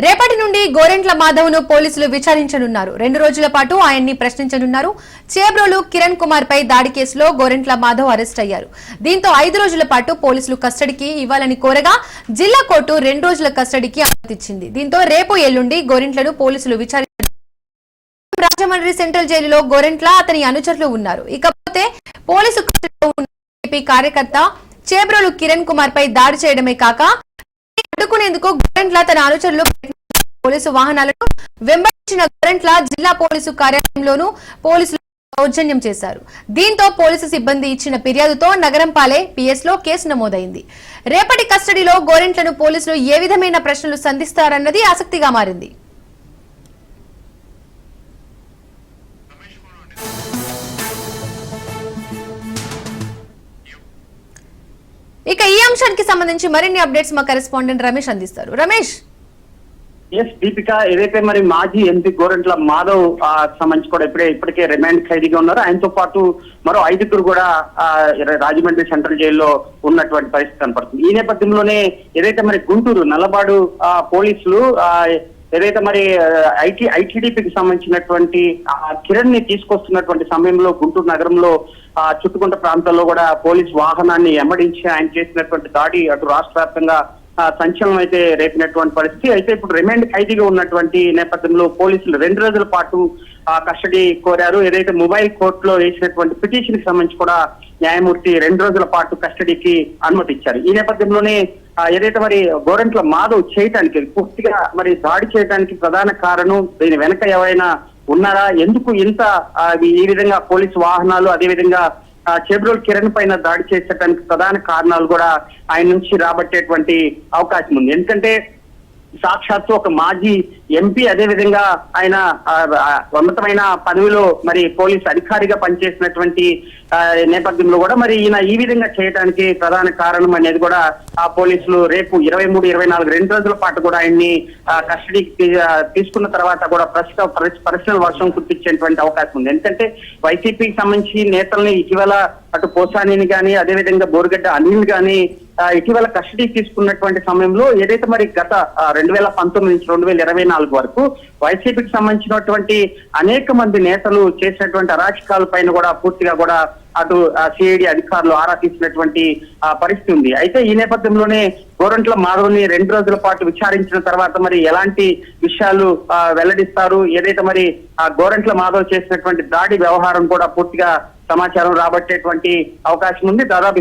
రేపటి నుండి గోరెంట్ల మాధవ్ను పోలీసులు విచారించనున్నారు. 2 రోజుల పాటు ఆయన్ని ప్రశ్నించనున్నారు. చేబ్రోలు కిరణ్ కుమార్ పై దాడి కేసులో గోరెంట్ల మాధవ్ అరెస్ట్ అయ్యారు. దీంతో 5 రోజుల పాటు పోలీసులు కస్టడీకి ఇవ్వాలని కోరగా జిల్లా కోర్టు 2 రోజుల కస్టడీకి అనుమతిచ్చింది. దీంతో రేపు ఎల్లుండి గోరెంట్లను పోలీసులు విచారించారు. రాజమండ్రి సెంట్రల్ జైలులో గోరెంట్ల అతని అనుచరులు ఉన్నారు. ఇకపోతే పోలీసు కస్టడీలో ఉన్న కార్యకర్త చేబ్రోలు కిరణ్ కుమార్ పై దాడి చేయడమే కాక అడ్డుకునేందుకు గోరెంట్ల తన అనుచరులు పోలీసు వాహనాలను వెంబడించిన గోరెంట్ల జిల్లా పోలీసు కార్యాలయంలోనూ పోలీసులు దౌర్జన్యం చేశారు. దీంతో పోలీసు సిబ్బంది ఇచ్చిన ఫిర్యాదుతో నగరంపాలె పిఎస్ లో కేసు నమోదైంది. రేపటి కస్టడీలో గోరెంట్లను పోలీసులు ఏ విధమైన ప్రశ్నలు సంధిస్తారన్నది ఆసక్తిగా మారింది. ఇక ఈ అంశానికి సంబంధించి మరిన్ని అప్డేట్స్ మా కరెస్పాండెంట్ రమేష్ అందిస్తారు. రమేష్, దీపిక, ఏదైతే మరి మాజీ ఎంపీ గోరెంట్ల మాధవ్ సంబంధించి కూడా ఇప్పటికే రిమాండ్ ఖైదీగా ఉన్నారు. ఆయనతో పాటు మరో 5 కూడా రాజమండ్రి సెంట్రల్ జైల్లో ఉన్నటువంటి పరిస్థితి కనపడుతుంది. ఈ నేపథ్యంలోనే ఏదైతే మరి గుంటూరు నల్లబాడు పోలీసులు ఏదైతే మరి ఐటీడీపీకి సంబంధించినటువంటి కిరణ్ ని తీసుకొస్తున్నటువంటి సమయంలో గుంటూరు నగరంలో చుట్టుకుంట ప్రాంతాల్లో కూడా పోలీస్ వాహనాన్ని ఎమ్మడించి ఆయన చేసినటువంటి దాడి అటు రాష్ట్ర వ్యాప్తంగా సంచలనం అయితే రేపినటువంటి పరిస్థితి. అయితే ఇప్పుడు రిమాండ్ ఖైదీగా ఉన్నటువంటి నేపథ్యంలో పోలీసులు 2 రోజుల పాటు కస్టడీ కోరారు. ఏదైతే మొబైల్ కోర్టులో వేసినటువంటి పిటిషన్ కి సంబంధించి కూడా న్యాయమూర్తి 2 రోజుల పాటు కస్టడీకి అనుమతి ఇచ్చారు. ఈ నేపథ్యంలోనే ఏదైతే మరి గోరెంట్ల మాధవ్ చేయటానికి పూర్తిగా మరి దాడి చేయడానికి ప్రధాన కారణం, దీని వెనక ఎవరైనా ఉన్నారా, ఎందుకు ఇంత ఈ విధంగా పోలీసు వాహనాలు అదేవిధంగా చేబ్రోలు కిరణ్ పైన దాడి చేసేటానికి ప్రధాన కారణాలు కూడా ఆయన నుంచి రాబట్టేటువంటి అవకాశం ఉంది. ఎందుకంటే సాక్షాత్తు ఒక మాజీ ఎంపీ, అదేవిధంగా ఆయన ఉన్నతమైన పదవిలో మరి పోలీస్ అధికారిగా పనిచేసినటువంటి నేపథ్యంలో కూడా మరి ఈయన ఈ విధంగా చేయడానికి ప్రధాన కారణం అనేది కూడా ఆ పోలీసులు రేపు 23, 24 2 రోజుల పాటు కూడా ఆయన్ని కస్టడీకి తీసుకున్న తర్వాత కూడా ప్రశ్నల వర్షం కురిపించేటువంటి అవకాశం ఉంది. ఎందుకంటే వైసీపీకి సంబంధించి నేతల్ని ఇటీవల అటు పోసానిని కానీ అదేవిధంగా బోరుగడ్డ అనిల్ కానీ ఇటీవల కస్టడీ తీసుకున్నటువంటి సమయంలో ఏదైతే మరి గత 2019 నుంచి 2024 వరకు వైసీపీకి సంబంధించినటువంటి అనేక మంది నేతలు చేసినటువంటి అరాచకాల పైన కూడా పూర్తిగా కూడా అటు సిఐడి అధికారులు ఆరా తీసినటువంటి పరిస్థితి ఉంది. అయితే ఈ నేపథ్యంలోనే గోరెంట్ల మాధవ్ని 2 రోజుల పాటు విచారించిన తర్వాత మరి ఎలాంటి విషయాలు వెల్లడిస్తారు, ఏదైతే మరి గోరెంట్ల మాధవ్ చేసినటువంటి దాడి వ్యవహారం కూడా పూర్తిగా సమాచారం రాబట్టేటువంటి అవకాశం ఉంది. దాదాపు